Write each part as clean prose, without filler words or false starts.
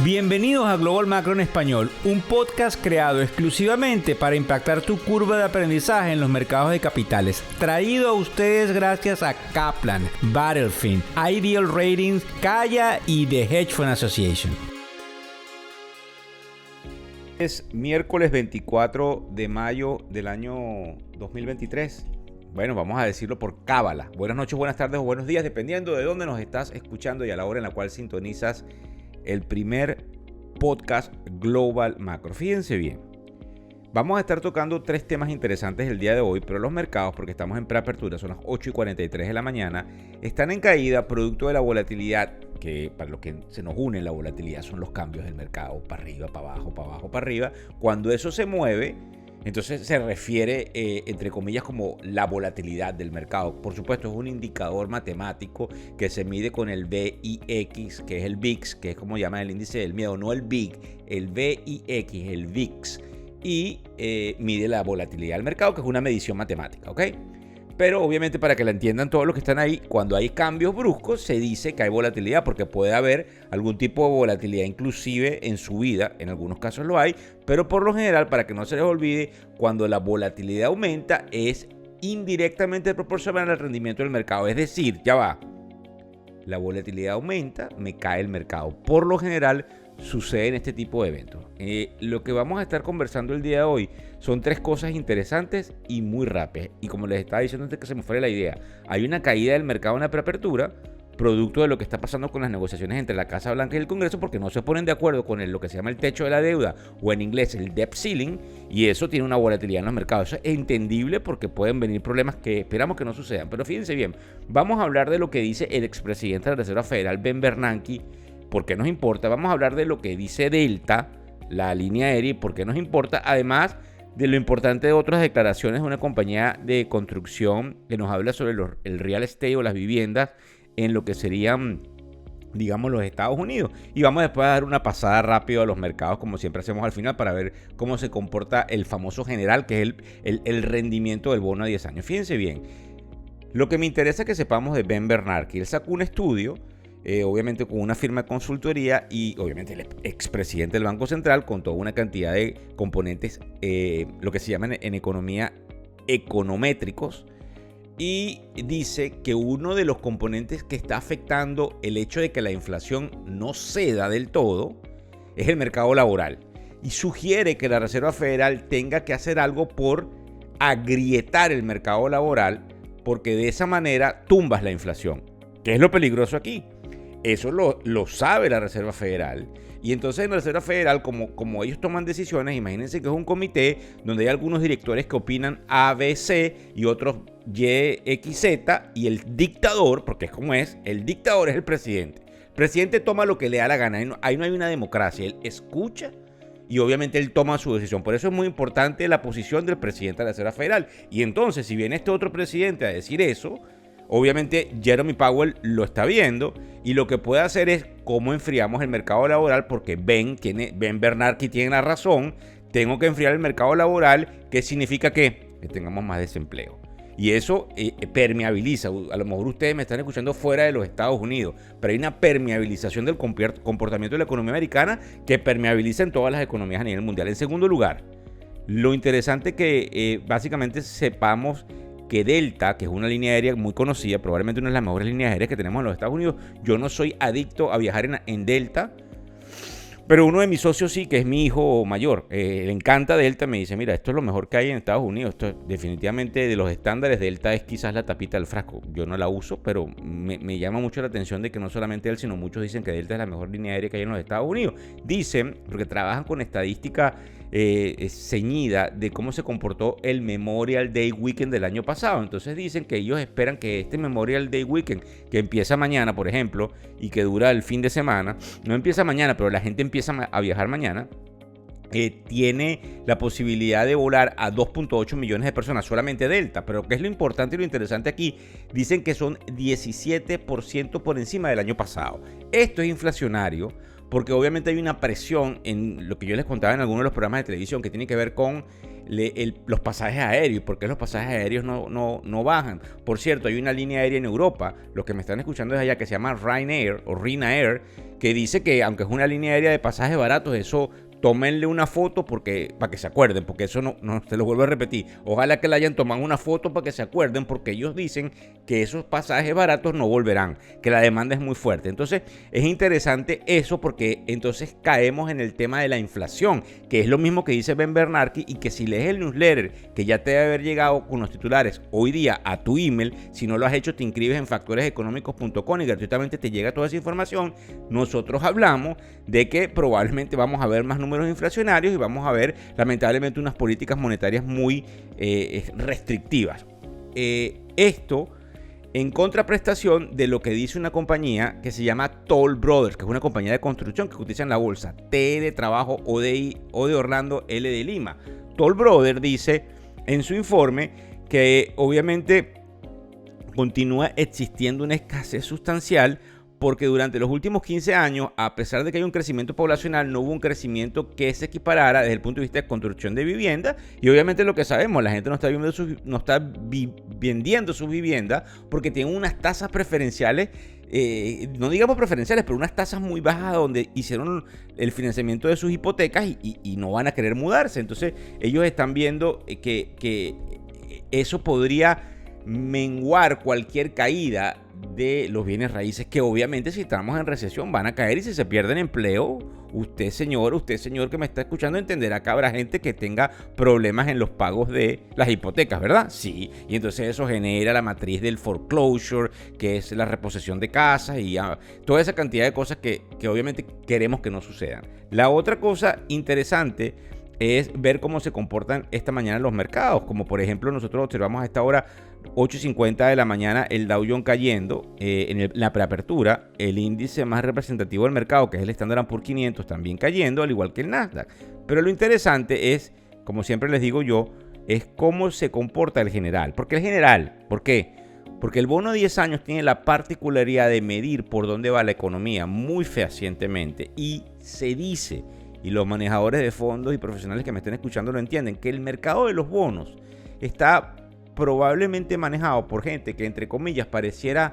Bienvenidos a Global Macro en Español, un podcast creado exclusivamente para impactar tu curva de aprendizaje en los mercados de capitales. Traído a ustedes gracias a Kaplan, Battlefield, Ideal Ratings, Kaya y The Hedge Fund Association. Es miércoles 24 de mayo del año 2023. Bueno, vamos a decirlo por cábala. Buenas noches, buenas tardes o buenos días, dependiendo de dónde nos estás escuchando y a la hora en la cual sintonizas el primer podcast Global Macro. Fíjense bien, vamos a estar tocando tres temas interesantes el día de hoy, pero los mercados, porque estamos en preapertura, son las 8:43 de la mañana, están en caída producto de la volatilidad, que para lo que se nos une la volatilidad son los cambios del mercado, para arriba, para abajo, para abajo, para arriba. Cuando eso se mueve, entonces se refiere, entre comillas, como la volatilidad del mercado. Por supuesto, es un indicador matemático que se mide con el VIX, que es el VIX, que es como llaman el índice del miedo, no el VIG, el VIX, el VIX, y mide la volatilidad del mercado, que es una medición matemática, ¿ok? Pero obviamente, para que la entiendan todos los que están ahí, cuando hay cambios bruscos se dice que hay volatilidad, porque puede haber algún tipo de volatilidad inclusive en subida, en algunos casos lo hay, pero por lo general, para que no se les olvide, cuando la volatilidad aumenta es indirectamente proporcional al rendimiento del mercado. Es decir, ya va, la volatilidad aumenta, me cae el mercado. Por lo general sucede en este tipo de eventos. Lo que vamos a estar conversando el día de hoy son tres cosas interesantes y muy rápidas. Y como les estaba diciendo antes que se me fuera la idea, hay una caída del mercado en la preapertura, producto de lo que está pasando con las negociaciones entre la Casa Blanca y el Congreso, porque no se ponen de acuerdo con lo que se llama el techo de la deuda, o en inglés el debt ceiling, y eso tiene una volatilidad en los mercados. Eso es entendible porque pueden venir problemas que esperamos que no sucedan. Pero fíjense bien, vamos a hablar de lo que dice el expresidente de la Reserva Federal, Ben Bernanke. ¿Por qué nos importa? Vamos a hablar de lo que dice Delta, la línea aérea, y por qué nos importa, además de lo importante de otras declaraciones de una compañía de construcción que nos habla sobre el real estate o las viviendas en lo que serían, digamos, los Estados Unidos. Y vamos después a dar una pasada rápido a los mercados, como siempre hacemos al final, para ver cómo se comporta el famoso general, que es el rendimiento del bono a 10 años. Fíjense bien, lo que me interesa que sepamos de Ben Bernanke, él sacó un estudio, obviamente con una firma de consultoría, y obviamente el expresidente del Banco Central, con toda una cantidad de componentes, lo que se llaman en economía econométricos, y dice que uno de los componentes que está afectando el hecho de que la inflación no ceda del todo es el mercado laboral, y sugiere que la Reserva Federal tenga que hacer algo por agrietar el mercado laboral, porque de esa manera tumbas la inflación. ¿Qué es lo peligroso aquí? Eso lo sabe la Reserva Federal. Y entonces en la Reserva Federal, como ellos toman decisiones, imagínense que es un comité donde hay algunos directores que opinan A, B, C y otros Y, X, Z, y el dictador, porque es como es, el dictador es el presidente. El presidente toma lo que le da la gana. Ahí no hay una democracia. Él escucha y obviamente él toma su decisión. Por eso es muy importante la posición del presidente de la Reserva Federal. Y entonces, si viene este otro presidente a decir eso, obviamente Jeremy Powell lo está viendo, y lo que puede hacer es cómo enfriamos el mercado laboral, porque Ben Bernanke tiene la razón. Tengo que enfriar el mercado laboral, que significa que tengamos más desempleo. Y eso permeabiliza. A lo mejor ustedes me están escuchando fuera de los Estados Unidos, pero hay una permeabilización del comportamiento de la economía americana que permeabiliza en todas las economías a nivel mundial. En segundo lugar, lo interesante que básicamente sepamos que Delta, que es una línea aérea muy conocida, probablemente una de las mejores líneas aéreas que tenemos en los Estados Unidos. Yo no soy adicto a viajar en Delta, pero uno de mis socios sí, que es mi hijo mayor. Le encanta Delta, me dice, mira, esto es lo mejor que hay en Estados Unidos. Esto definitivamente, de los estándares, Delta es quizás la tapita del frasco. Yo no la uso, pero me llama mucho la atención de que no solamente él, sino muchos dicen que Delta es la mejor línea aérea que hay en los Estados Unidos. Dicen, porque trabajan con estadística ceñida de cómo se comportó el Memorial Day Weekend del año pasado. Entonces dicen que ellos esperan que este Memorial Day Weekend, que empieza mañana, por ejemplo, y que dura el fin de semana, no empieza mañana, pero la gente empieza a viajar mañana, tiene la posibilidad de volar a 2.8 millones de personas, solamente Delta. Pero ¿qué es lo importante y lo interesante aquí? Dicen que son 17% por encima del año pasado. Esto es inflacionario, porque obviamente hay una presión en lo que yo les contaba en algunos de los programas de televisión que tiene que ver con los pasajes aéreos. ¿Por qué los pasajes aéreos no bajan? Por cierto, hay una línea aérea en Europa, los que me están escuchando desde allá, que se llama Ryanair o Ryanair, que dice que aunque es una línea aérea de pasajes baratos, eso tómenle una foto para que se acuerden, porque eso no se lo vuelvo a repetir. Ojalá que le hayan tomado una foto para que se acuerden, porque ellos dicen que esos pasajes baratos no volverán, que la demanda es muy fuerte. Entonces es interesante eso, porque entonces caemos en el tema de la inflación, que es lo mismo que dice Ben Bernanke, y que si lees el newsletter que ya te debe haber llegado con los titulares hoy día a tu email, si no lo has hecho te inscribes en factoreseconómicos.com y gratuitamente te llega toda esa información. Nosotros hablamos de que probablemente vamos a ver más números inflacionarios y vamos a ver lamentablemente unas políticas monetarias muy restrictivas. Esto en contraprestación de lo que dice una compañía que se llama Toll Brothers, que es una compañía de construcción que cotiza en la bolsa, T de trabajo, O de Orlando, L de Lima. Toll Brothers dice en su informe que obviamente continúa existiendo una escasez sustancial, porque durante los últimos 15 años, a pesar de que hay un crecimiento poblacional, no hubo un crecimiento que se equiparara desde el punto de vista de construcción de vivienda. Y obviamente lo que sabemos, la gente no está vendiendo sus viviendas porque tienen unas tasas preferenciales, no digamos preferenciales, pero unas tasas muy bajas donde hicieron el financiamiento de sus hipotecas y no van a querer mudarse. Entonces ellos están viendo que eso podría menguar cualquier caída de los bienes raíces, que obviamente si estamos en recesión van a caer, y si se pierden empleo, usted señor que me está escuchando entenderá que habrá gente que tenga problemas en los pagos de las hipotecas, ¿verdad? Sí, y entonces eso genera la matriz del foreclosure, que es la reposesión de casas y toda esa cantidad de cosas que obviamente queremos que no sucedan. La otra cosa interesante es ver cómo se comportan esta mañana los mercados, como por ejemplo nosotros observamos a esta hora 8:50 de la mañana el Dow Jones cayendo en la preapertura, el índice más representativo del mercado, que es el Standard & Poor's 500, también cayendo, al igual que el Nasdaq. Pero lo interesante es, como siempre les digo yo, es cómo se comporta el general. ¿Por qué el general? ¿Por qué? Porque el bono a 10 años tiene la particularidad de medir por dónde va la economía muy fehacientemente, y se dice, y los manejadores de fondos y profesionales que me estén escuchando lo entienden, que el mercado de los bonos está probablemente manejado por gente que, entre comillas, pareciera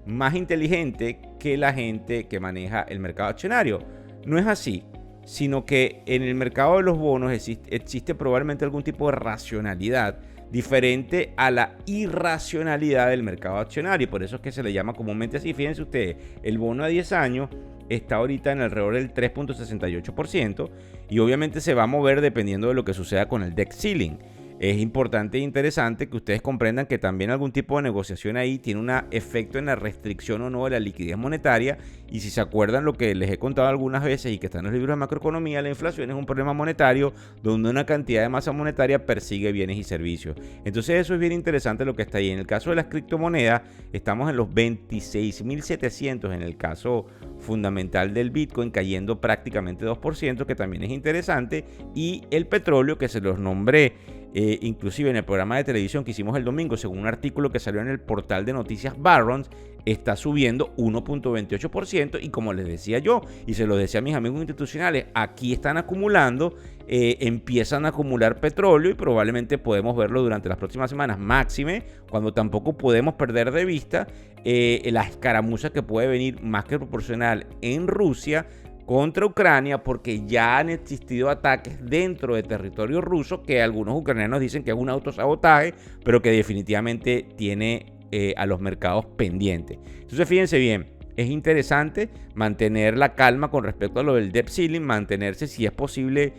más inteligente que la gente que maneja el mercado accionario. No es así, sino que en el mercado de los bonos existe probablemente algún tipo de racionalidad diferente a la irracionalidad del mercado accionario. Por eso es que se le llama comúnmente así. Fíjense ustedes, el bono a 10 años está ahorita en alrededor del 3.68% y obviamente se va a mover dependiendo de lo que suceda con el debt ceiling. Es importante e interesante que ustedes comprendan que también algún tipo de negociación ahí tiene un efecto en la restricción o no de la liquidez monetaria. Y si se acuerdan lo que les he contado algunas veces y que está en los libros de macroeconomía, la inflación es un problema monetario donde una cantidad de masa monetaria persigue bienes y servicios. Entonces eso es bien interesante lo que está ahí. En el caso de las criptomonedas estamos en los 26.700 en el caso fundamental del Bitcoin, cayendo prácticamente 2%, que también es interesante. Y el petróleo, que se los nombré inclusive en el programa de televisión que hicimos el domingo, según un artículo que salió en el portal de noticias Barron's, está subiendo 1.28%. Y como les decía yo, y se lo decía a mis amigos institucionales, aquí están acumulando, empiezan a acumular petróleo y probablemente podemos verlo durante las próximas semanas, máxime cuando tampoco podemos perder de vista la escaramuza que puede venir más que proporcional en Rusia contra Ucrania, porque ya han existido ataques dentro de territorio ruso que algunos ucranianos dicen que es un autosabotaje, pero que definitivamente tiene a los mercados pendientes. Entonces fíjense bien, es interesante mantener la calma con respecto a lo del debt ceiling, mantenerse si es posible,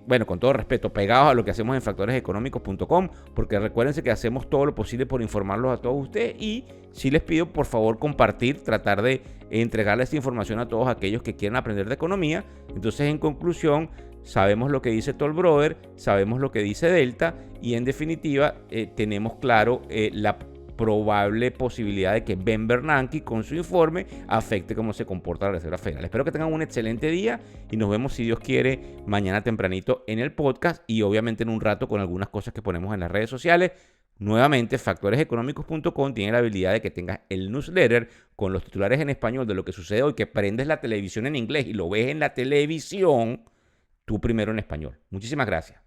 bueno, con todo respeto, pegados a lo que hacemos en factoreseconómicos.com, porque recuérdense que hacemos todo lo posible por informarlos a todos ustedes, y sí les pido por favor compartir, tratar de entregarles esta información a todos aquellos que quieran aprender de economía. Entonces, en conclusión, sabemos lo que dice Toll Brothers, sabemos lo que dice Delta, y en definitiva tenemos claro la probable posibilidad de que Ben Bernanke con su informe afecte cómo se comporta la Reserva Federal. Espero que tengan un excelente día y nos vemos, si Dios quiere, mañana tempranito en el podcast y obviamente en un rato con algunas cosas que ponemos en las redes sociales. Nuevamente, factoreseconómicos.com tiene la habilidad de que tengas el newsletter con los titulares en español de lo que sucede hoy, que prendes la televisión en inglés y lo ves en la televisión, tú primero en español. Muchísimas gracias.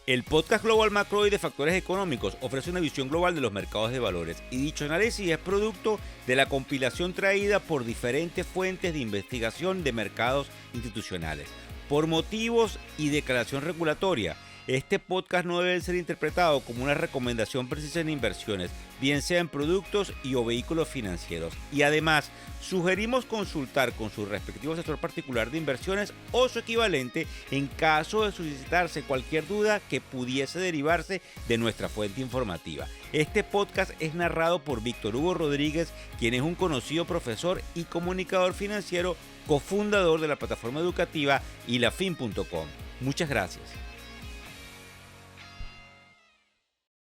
El podcast Global Macro de Factores Económicos ofrece una visión global de los mercados de valores y dicho análisis es producto de la compilación traída por diferentes fuentes de investigación de mercados institucionales. Por motivos y declaración regulatoria, este podcast no debe ser interpretado como una recomendación precisa en inversiones, bien sea en productos y o vehículos financieros. Y además, sugerimos consultar con su respectivo asesor particular de inversiones o su equivalente en caso de suscitarse cualquier duda que pudiese derivarse de nuestra fuente informativa. Este podcast es narrado por Víctor Hugo Rodríguez, quien es un conocido profesor y comunicador financiero, cofundador de la plataforma educativa ilafin.com. Muchas gracias.